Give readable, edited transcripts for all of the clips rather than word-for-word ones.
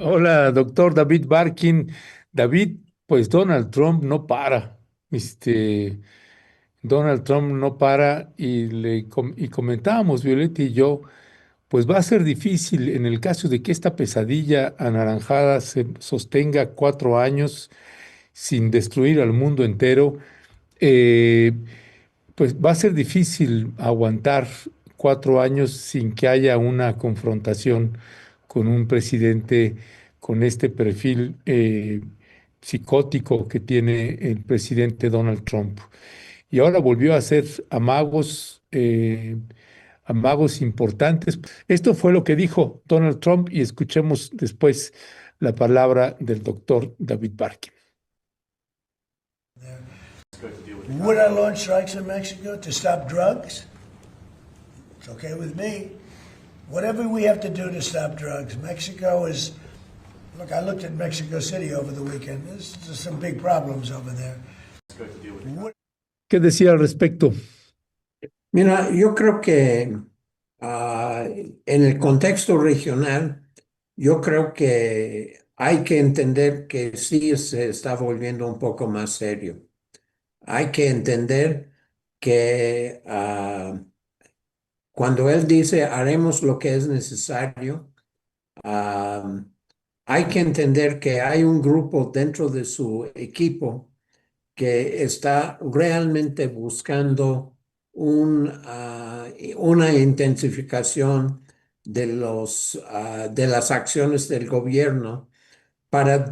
Hola, doctor David Barkin. David, pues Donald Trump no para. Este, Donald Trump no para y comentábamos, Violeta y yo, pues va a ser difícil en el caso de que esta pesadilla anaranjada se sostenga 4 años sin destruir al mundo entero. eh, pues va a ser difícil aguantar 4 años sin que haya una confrontación con un presidente con este perfil psicótico que tiene el presidente Donald Trump. Y ahora volvió a hacer amagos importantes. Esto fue lo que dijo Donald Trump y escuchemos después la palabra del doctor David Barkin. Would I launch strikes in Mexico to stop drugs? It's okay with me. Whatever we have to do to stop drugs. Mexico is, look, I looked at Mexico City over the weekend. There's some big problems over there. ¿Qué decía al respecto? Mira, yo creo que en el contexto regional, yo creo que hay que entender que sí se está volviendo un poco más serio. Hay que entender que cuando él dice haremos lo que es necesario, hay que entender que hay un grupo dentro de su equipo que está realmente buscando una intensificación de las acciones del gobierno para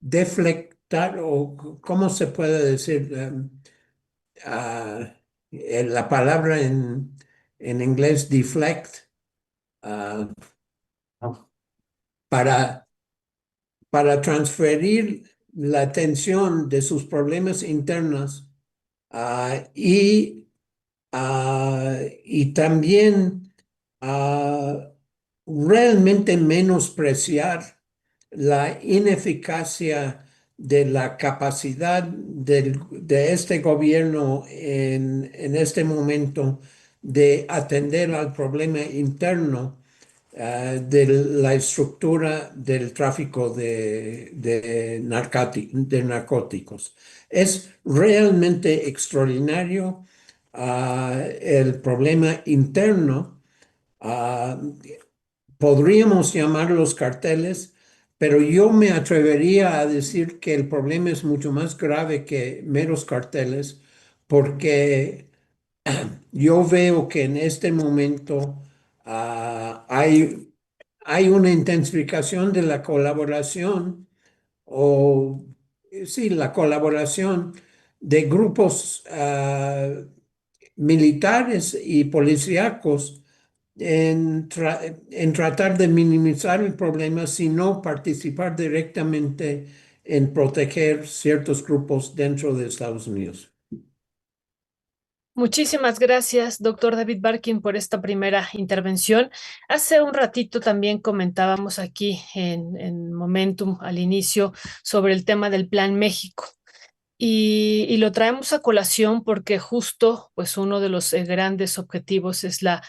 deflectar, o ¿cómo se puede decir? La palabra en inglés deflect, ah, para, para transferir la atención de sus problemas internos y también realmente menospreciar la ineficacia de la capacidad de este gobierno en este momento de atender al problema interno de la estructura del tráfico de narcóticos. Es realmente extraordinario el problema interno. Podríamos llamarlos carteles, pero yo me atrevería a decir que el problema es mucho más grave que meros carteles, porque yo veo que en este momento hay una intensificación de la colaboración, o sí, la colaboración de grupos militares y policíacos en tratar de minimizar el problema, sino participar directamente en proteger ciertos grupos dentro de Estados Unidos. Muchísimas gracias, doctor David Barkin, por esta primera intervención. Hace un ratito también comentábamos aquí en Momentum al inicio sobre el tema del Plan México. Y lo traemos a colación porque justo, pues uno de los grandes objetivos es la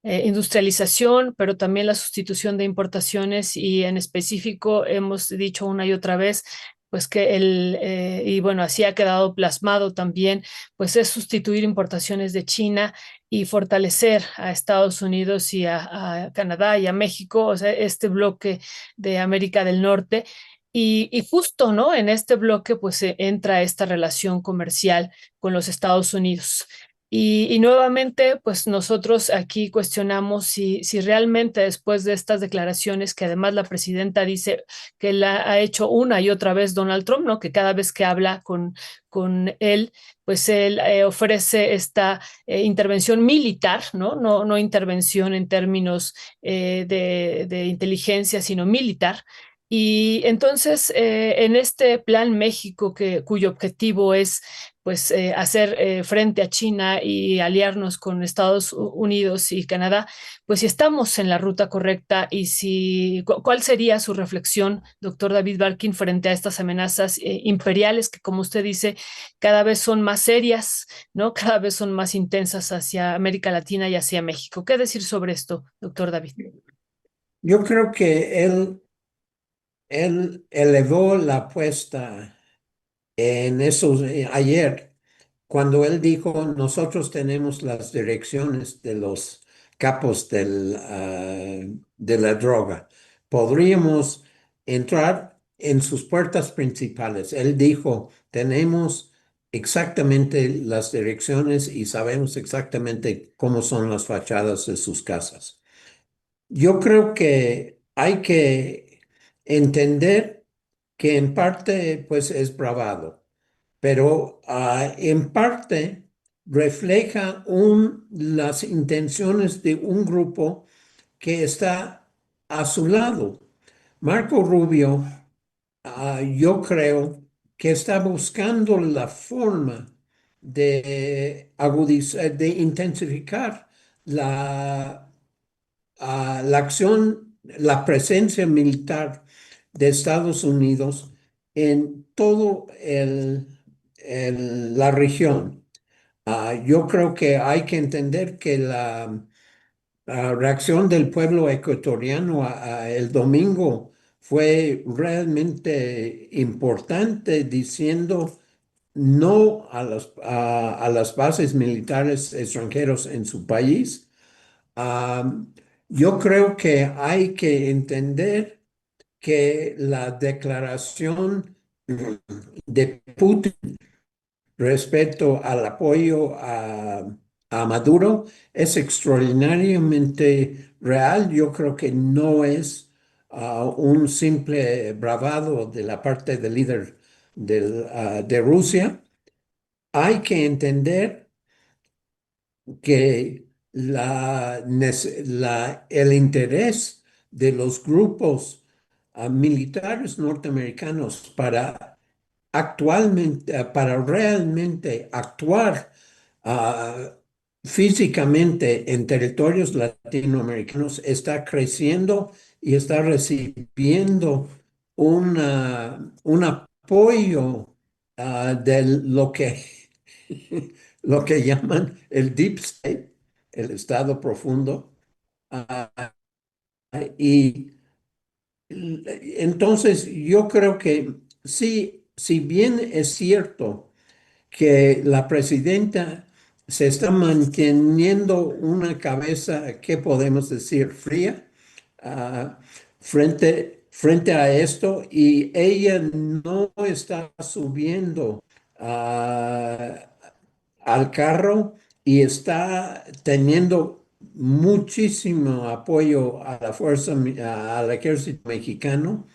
industrialización, pero también la sustitución de importaciones y en específico hemos dicho una y otra vez, pues que y bueno, así ha quedado plasmado también, pues es sustituir importaciones de China y fortalecer a Estados Unidos y a Canadá y a México, o sea, este bloque de América del Norte. Y justo, ¿no? En este bloque, pues entra esta relación comercial con los Estados Unidos. Y nuevamente, pues nosotros aquí cuestionamos si realmente después de estas declaraciones, que además la presidenta dice que la ha hecho una y otra vez Donald Trump, ¿no? Que cada vez que habla con él, pues él ofrece esta intervención militar, ¿no? No intervención en términos de inteligencia, sino militar. Y entonces, en este Plan México, cuyo objetivo es pues, hacer frente a China y aliarnos con Estados Unidos y Canadá, pues si estamos en la ruta correcta y si, ¿cuál sería su reflexión, doctor David Barkin, frente a estas amenazas imperiales que, como usted dice, cada vez son más serias, ¿no? Cada vez son más intensas hacia América Latina y hacia México? ¿Qué decir sobre esto, doctor David? Yo creo que él elevó la apuesta en esos, ayer, cuando él dijo, nosotros tenemos las direcciones de los capos de la droga. Podríamos entrar en sus puertas principales. Él dijo, tenemos exactamente las direcciones y sabemos exactamente cómo son las fachadas de sus casas. Yo creo que hay que entender que en parte pues es bravado, pero en parte refleja las intenciones de un grupo que está a su lado. Marco Rubio, yo creo que está buscando la forma de agudizar, de intensificar la acción, la presencia militar de Estados Unidos en todo la región. Yo creo que hay que entender que la reacción del pueblo ecuatoriano el domingo fue realmente importante, diciendo no a las bases militares extranjeros en su país. Am, yo creo que hay que entender que la declaración de Putin respecto al apoyo a Maduro es extraordinariamente real. Yo creo que no es un simple bravado de la parte del líder de Rusia. Hay que entender que el interés de los grupos militares norteamericanos para realmente actuar ah, físicamente en territorios latinoamericanos está creciendo y está recibiendo un apoyo de lo que llaman el Deep State, el estado profundo. ah, y entonces yo creo que sí, si bien es cierto que la presidenta se está manteniendo una cabeza, ¿qué podemos decir? Fría, ah, frente a esto, y ella no está subiendo ah, al carro y está teniendo muchísimo apoyo a la al ejército mexicano.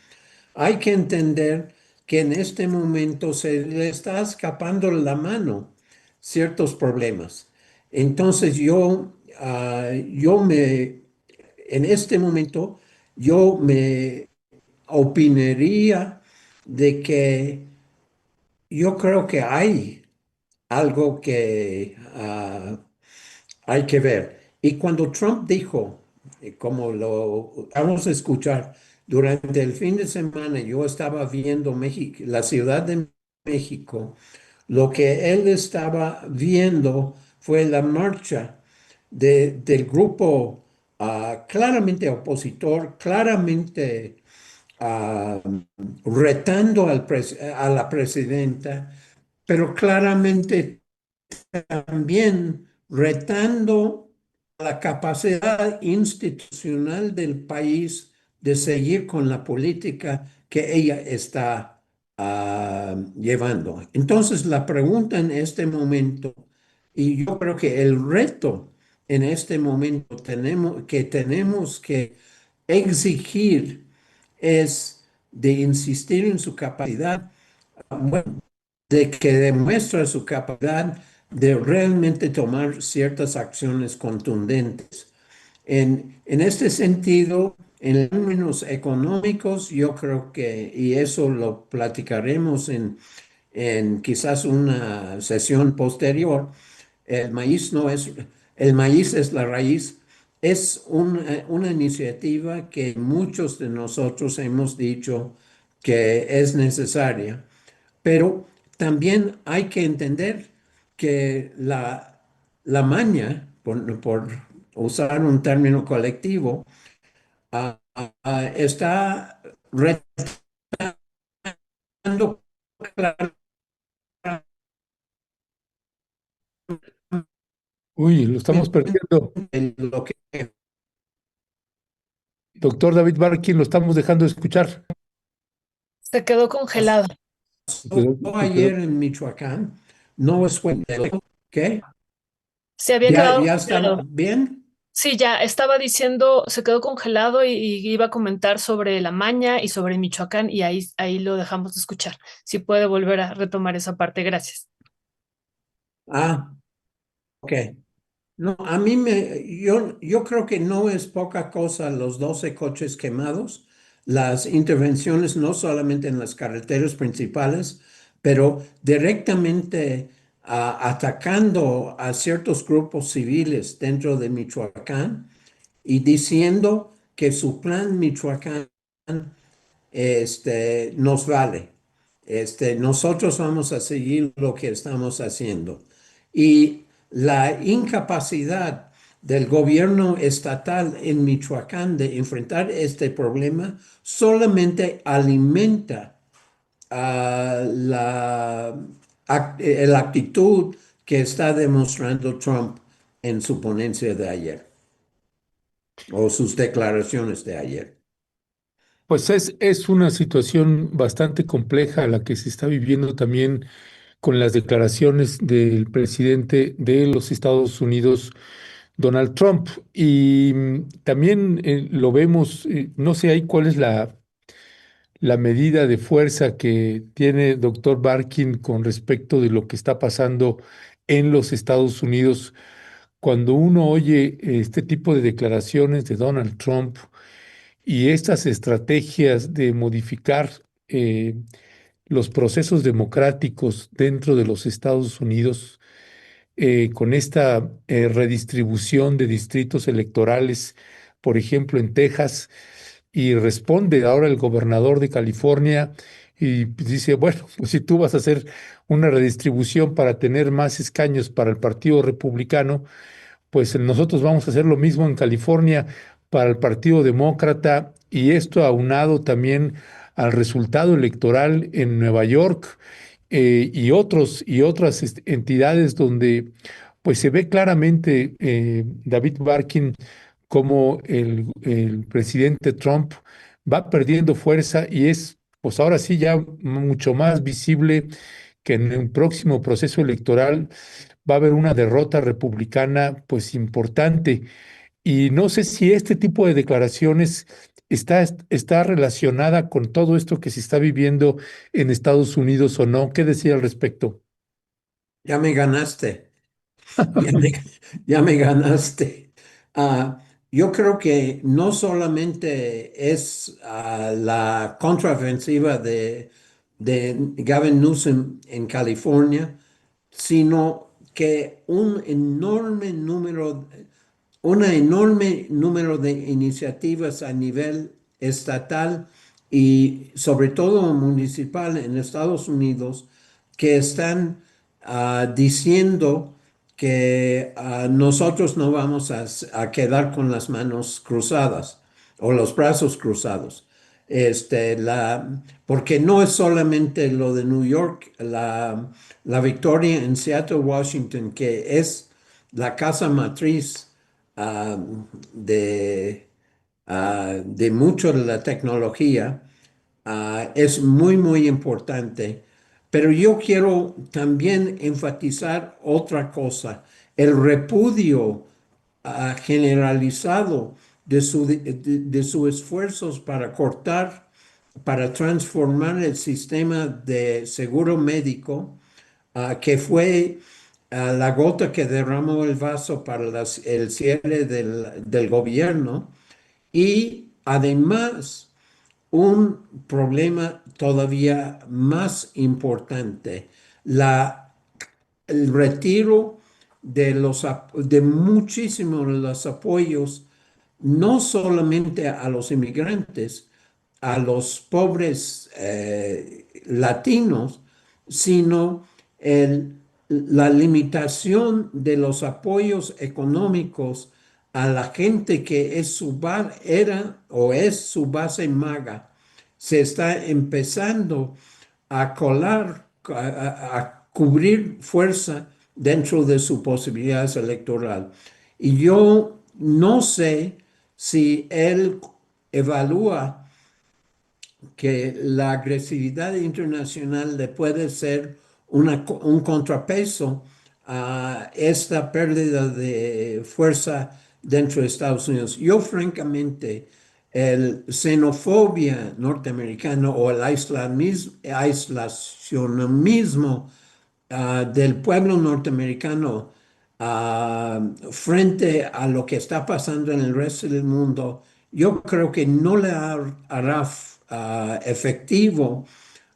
Hay que entender que en este momento se le está escapando la mano ciertos problemas. Entonces en este momento, yo me opinaría de que yo creo que hay algo que hay que ver. Y cuando Trump dijo, como lo vamos a escuchar, durante el fin de semana yo estaba viendo México, la Ciudad de México, lo que él estaba viendo fue la marcha del grupo claramente opositor, claramente ah, retando a la presidenta, pero claramente también retando la capacidad institucional del país de seguir con la política que ella está llevando. Entonces, la pregunta en este momento, y yo creo que el reto en este momento tenemos que exigir es de insistir en su capacidad, bueno, de que demuestra su capacidad de realmente tomar ciertas acciones contundentes. En este sentido, En términos económicos, yo creo que, y eso lo platicaremos en quizás una sesión posterior, el maíz es la raíz. Es una iniciativa que muchos de nosotros hemos dicho que es necesaria, pero también hay que entender que la maña, por usar un término colectivo, está retando Uy, lo estamos perdiendo. lo que Doctor David Barkin, lo estamos dejando de escuchar. Se quedó congelado. Se quedó. ayer en Michoacán. No es ¿qué? Se había ¿Ya, quedado ya estamos congelado. bien? Sí, ya estaba diciendo, se quedó congelado y iba a comentar sobre la Maña y sobre Michoacán y ahí lo dejamos de escuchar. Si puede volver a retomar esa parte, gracias. Ah, ok. No, yo creo que no es poca cosa los 12 coches quemados, las intervenciones no solamente en las carreteras principales, pero directamente atacando a ciertos grupos civiles dentro de Michoacán y diciendo que su plan Michoacán nos vale. Nosotros vamos a seguir lo que estamos haciendo. Y la incapacidad del gobierno estatal en Michoacán de enfrentar este problema solamente alimenta la actitud que está demostrando Trump en su ponencia de ayer o sus declaraciones de ayer. Pues es una situación bastante compleja la que se está viviendo también con las declaraciones del presidente de los Estados Unidos, Donald Trump. Y también lo vemos, no sé ahí cuál es la medida de fuerza que tiene doctor Barkin con respecto de lo que está pasando en los Estados Unidos. Cuando uno oye este tipo de declaraciones de Donald Trump y estas estrategias de modificar eh, los procesos democráticos dentro de los Estados Unidos, con esta redistribución de distritos electorales, por ejemplo, en Texas, y responde ahora el gobernador de California y dice, bueno, pues si tú vas a hacer una redistribución para tener más escaños para el Partido Republicano, pues nosotros vamos a hacer lo mismo en California para el Partido Demócrata y esto aunado también al resultado electoral en Nueva York, y otras entidades donde pues se ve claramente, David Barkin, como el presidente Trump va perdiendo fuerza y es pues ahora sí ya mucho más visible que en el próximo proceso electoral va a haber una derrota republicana pues importante. Y no sé si este tipo de declaraciones está relacionada con todo esto que se está viviendo en Estados Unidos o no. ¿Qué decía al respecto? Ya me ganaste. Ya me, ya me ganaste. Ah, yo creo que no solamente es la contraofensiva de Gavin Newsom en California, sino que un enorme número de iniciativas a nivel estatal y sobre todo municipal en Estados Unidos que están diciendo que nosotros no vamos a quedar con las manos cruzadas o los brazos cruzados. Porque no es solamente lo de New York, la victoria en Seattle, Washington, que es la casa matriz ah, de, de mucho de la tecnología, es muy, muy importante. Pero yo quiero también enfatizar otra cosa, el repudio generalizado de sus esfuerzos para cortar, para transformar el sistema de seguro médico, que fue la gota que derramó el vaso para el cierre del gobierno y además, un problema todavía más importante, la, el retiro de muchísimos de los apoyos, no solamente a los inmigrantes, a los pobres latinos, sino la limitación de los apoyos económicos a la gente que es era o es su base maga, se está empezando a colar, a cubrir fuerza dentro de sus posibilidades electorales. Y yo no sé si él evalúa que la agresividad internacional le puede ser un contrapeso a esta pérdida de fuerza dentro de Estados Unidos. Yo francamente, el xenofobia norteamericano o el aislacionismo del pueblo norteamericano frente a lo que está pasando en el resto del mundo, yo creo que no le hará efectivo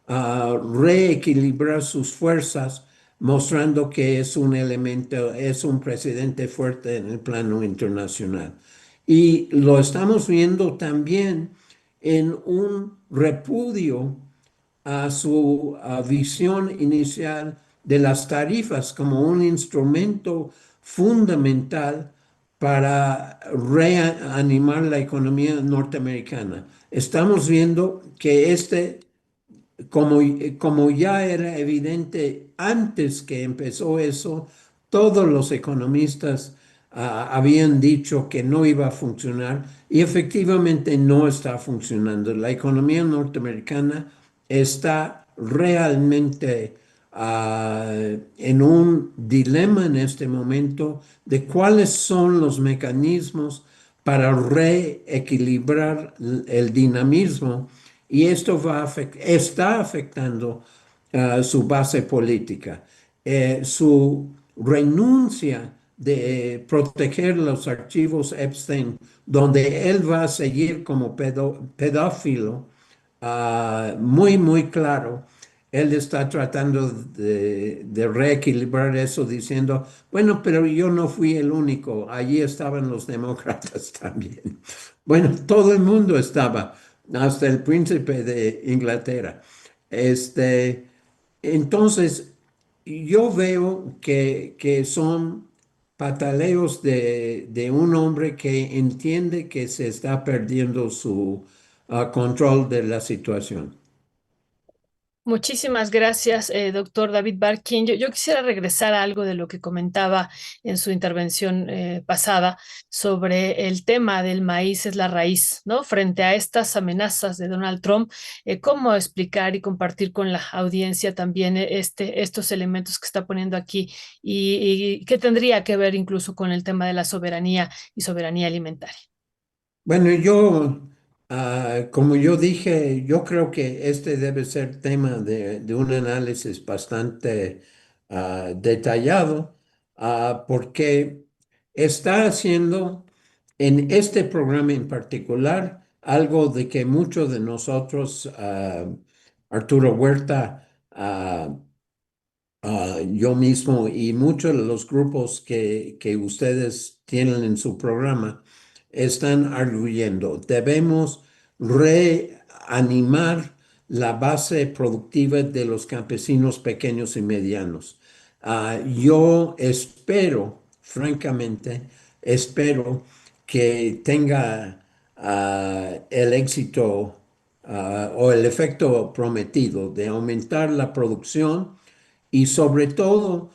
reequilibrar sus fuerzas, mostrando que es un elemento, es un presidente fuerte en el plano internacional. Y lo estamos viendo también en un repudio a su visión inicial de las tarifas como un instrumento fundamental para reanimar la economía norteamericana. Estamos viendo que como ya era evidente antes que empezó eso, todos los economistas habían dicho que no iba a funcionar y efectivamente no está funcionando. La economía norteamericana está realmente en un dilema en este momento de cuáles son los mecanismos para reequilibrar el dinamismo y esto está afectando su base política. Su renuncia de proteger los archivos Epstein, donde él va a seguir como pedófilo, muy, muy claro. Él está tratando de reequilibrar eso diciendo, bueno, pero yo no fui el único, allí estaban los demócratas también. Bueno, todo el mundo estaba, hasta el príncipe de Inglaterra. Este, entonces, yo veo que son pataleos de un hombre que entiende que se está perdiendo su control de la situación. Muchísimas gracias, doctor David Barkin. Yo quisiera regresar a algo de lo que comentaba en su intervención pasada sobre el tema del maíz es la raíz, ¿no? Frente a estas amenazas de Donald Trump, ¿cómo explicar y compartir con la audiencia también estos elementos que está poniendo aquí y qué tendría que ver incluso con el tema de la soberanía y soberanía alimentaria? Bueno, como yo dije, yo creo que este debe ser tema de un análisis bastante detallado, porque está haciendo en este programa en particular algo de que muchos de nosotros, Arturo Huerta, yo mismo y muchos de los grupos que ustedes tienen en su programa están arguyendo. Debemos reanimar la base productiva de los campesinos pequeños y medianos. Yo espero, francamente, espero que tenga el éxito o el efecto prometido de aumentar la producción y sobre todo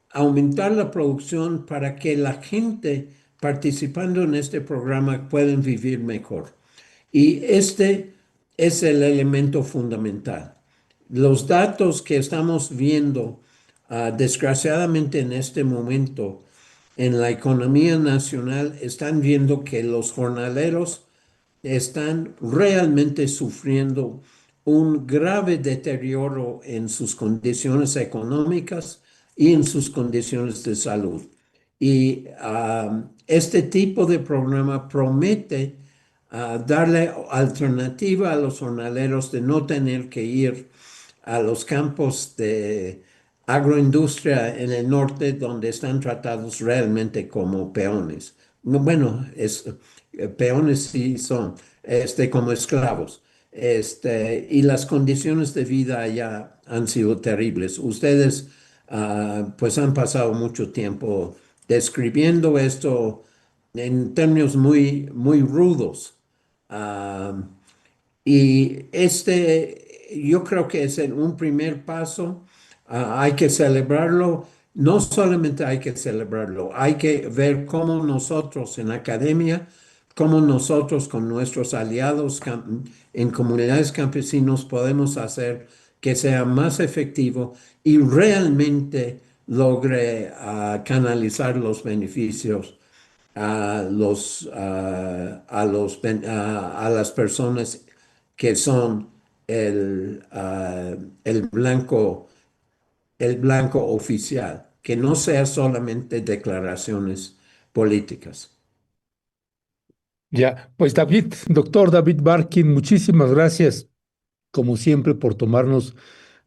aumentar la producción para que la gente participando en este programa puedan vivir mejor. Y este es el elemento fundamental. Los datos que estamos viendo, desgraciadamente en este momento, en la economía nacional, están viendo que los jornaleros están realmente sufriendo un grave deterioro en sus condiciones económicas y en sus condiciones de salud. Y este tipo de programa promete darle alternativa a los jornaleros de no tener que ir a los campos de agroindustria en el norte donde están tratados realmente como peones. No, bueno, peones sí son, como esclavos. Y las condiciones de vida allá han sido terribles. Ustedes, pues han pasado mucho tiempo describiendo esto en términos muy, muy rudos. Ah, y yo creo que es un primer paso. Hay que celebrarlo. No solamente hay que celebrarlo, hay que ver cómo nosotros en academia, cómo nosotros con nuestros aliados en comunidades campesinos podemos hacer que sea más efectivo y realmente logre canalizar los beneficios a las personas que son el el blanco oficial, que no sea solamente declaraciones políticas. Ya, pues David, doctor David Barkin, muchísimas gracias, como siempre, por tomarnos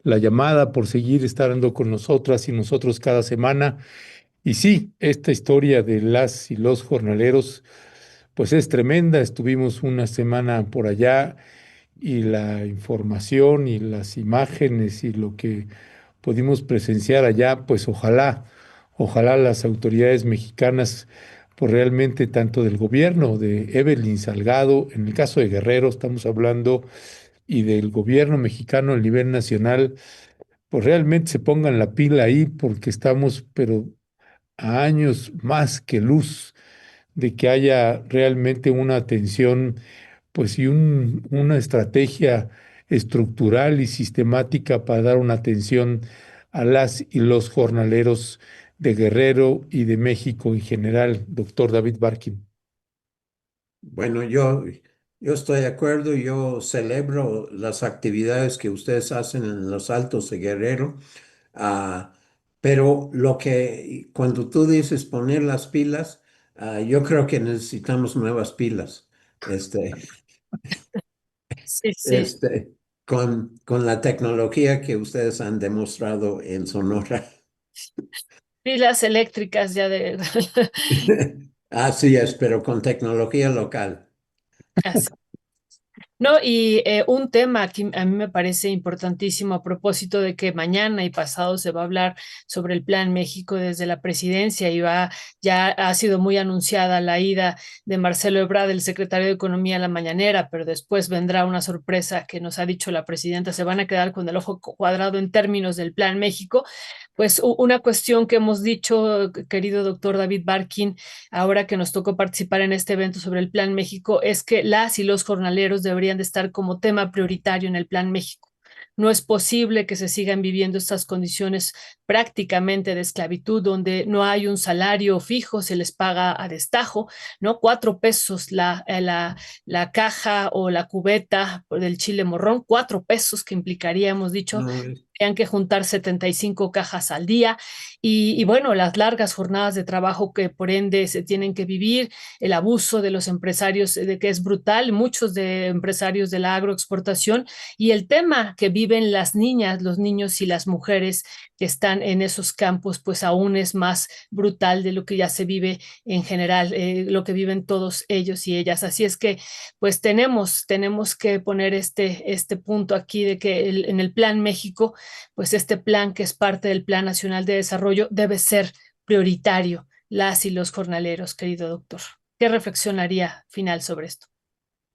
la llamada, por seguir estando con nosotras y nosotros cada semana. Y sí, esta historia de las y los jornaleros, pues es tremenda. Estuvimos una semana por allá y la información y las imágenes y lo que pudimos presenciar allá, pues ojalá las autoridades mexicanas, pues realmente tanto del gobierno de Evelyn Salgado, en el caso de Guerrero estamos hablando, y del gobierno mexicano a nivel nacional, pues realmente se pongan la pila ahí porque estamos, pero a años más que luz de que haya realmente una atención, pues y una estrategia estructural y sistemática para dar una atención a las y los jornaleros de Guerrero y de México en general, doctor David Barkin. Bueno, yo estoy de acuerdo, yo celebro las actividades que ustedes hacen en los Altos de Guerrero. Ah, pero cuando tú dices poner las pilas, yo creo que necesitamos nuevas pilas, este, Sí, sí. este, con la tecnología que ustedes han demostrado en Sonora. Pilas eléctricas ya de... Así es, pero con tecnología local. Así. No, y un tema que a mí me parece importantísimo a propósito de que mañana y pasado se va a hablar sobre el Plan México desde la presidencia y ya ha sido muy anunciada la ida de Marcelo Ebrard, el secretario de Economía, a la mañanera, pero después vendrá una sorpresa que nos ha dicho la presidenta, se van a quedar con el ojo cuadrado en términos del Plan México. Pues una cuestión que hemos dicho, querido doctor David Barkin, ahora que nos tocó participar en este evento sobre el Plan México, es que las y los jornaleros deberían de estar como tema prioritario en el Plan México. No es posible que se sigan viviendo estas condiciones prácticamente de esclavitud, donde no hay un salario fijo, se les paga a destajo, ¿no? 4 pesos la caja o la cubeta del chile morrón, 4 pesos que implicaría, hemos dicho, No, tenían que juntar 75 cajas al día y bueno, las largas jornadas de trabajo que por ende se tienen que vivir, el abuso de los empresarios, de que es brutal, muchos de empresarios de la agroexportación y el tema que viven las niñas, los niños y las mujeres que están en esos campos, pues aún es más brutal de lo que ya se vive en general, lo que viven todos ellos y ellas. Así es que, pues tenemos que poner este punto aquí de que en el Plan México pues este plan que es parte del Plan Nacional de Desarrollo debe ser prioritario, las y los jornaleros, querido doctor. ¿Qué reflexión haría final sobre esto?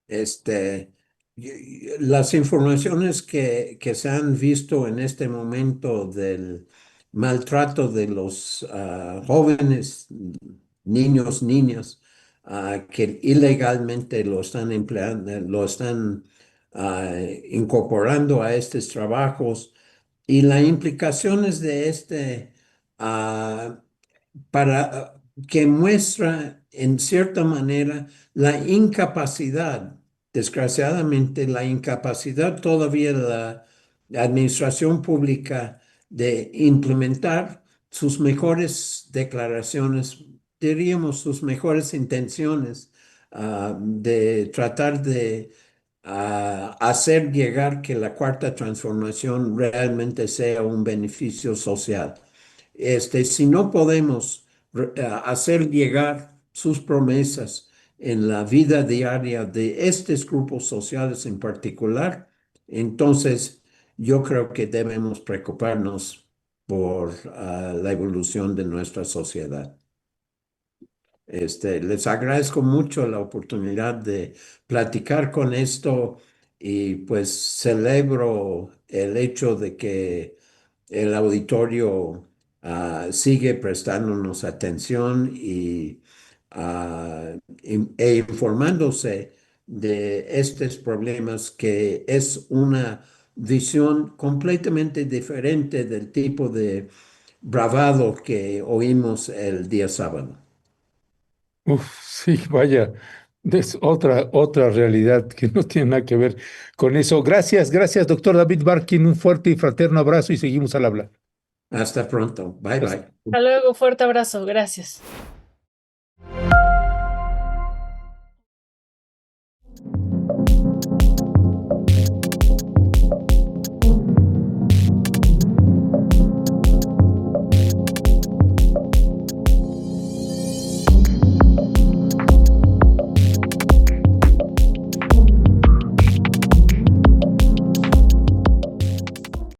Este, las informaciones que se han visto en este momento del maltrato de los jóvenes, niños, niñas, que ilegalmente lo están empleando, lo están incorporando a estos trabajos y las implicaciones de ah, para que muestra en cierta manera la incapacidad, desgraciadamente, la incapacidad todavía de la administración pública de implementar sus mejores declaraciones, diríamos sus mejores intenciones de tratar de hacer llegar que la cuarta transformación realmente sea un beneficio social. Si no podemos hacer llegar sus promesas en la vida diaria de estos grupos sociales en particular, entonces yo creo que debemos preocuparnos por la evolución de nuestra sociedad. Les agradezco mucho la oportunidad de platicar con esto y pues celebro el hecho de que el auditorio sigue prestándonos atención y, e informándose de estos problemas que es una visión completamente diferente del tipo de bravado que oímos el día sábado. Uf, sí, vaya, es otra realidad que no tiene nada que ver con eso. Gracias, gracias, doctor David Barkin. Un fuerte y fraterno abrazo y seguimos al habla. Hasta pronto. Bye Hasta bye. Hasta luego, fuerte abrazo, gracias.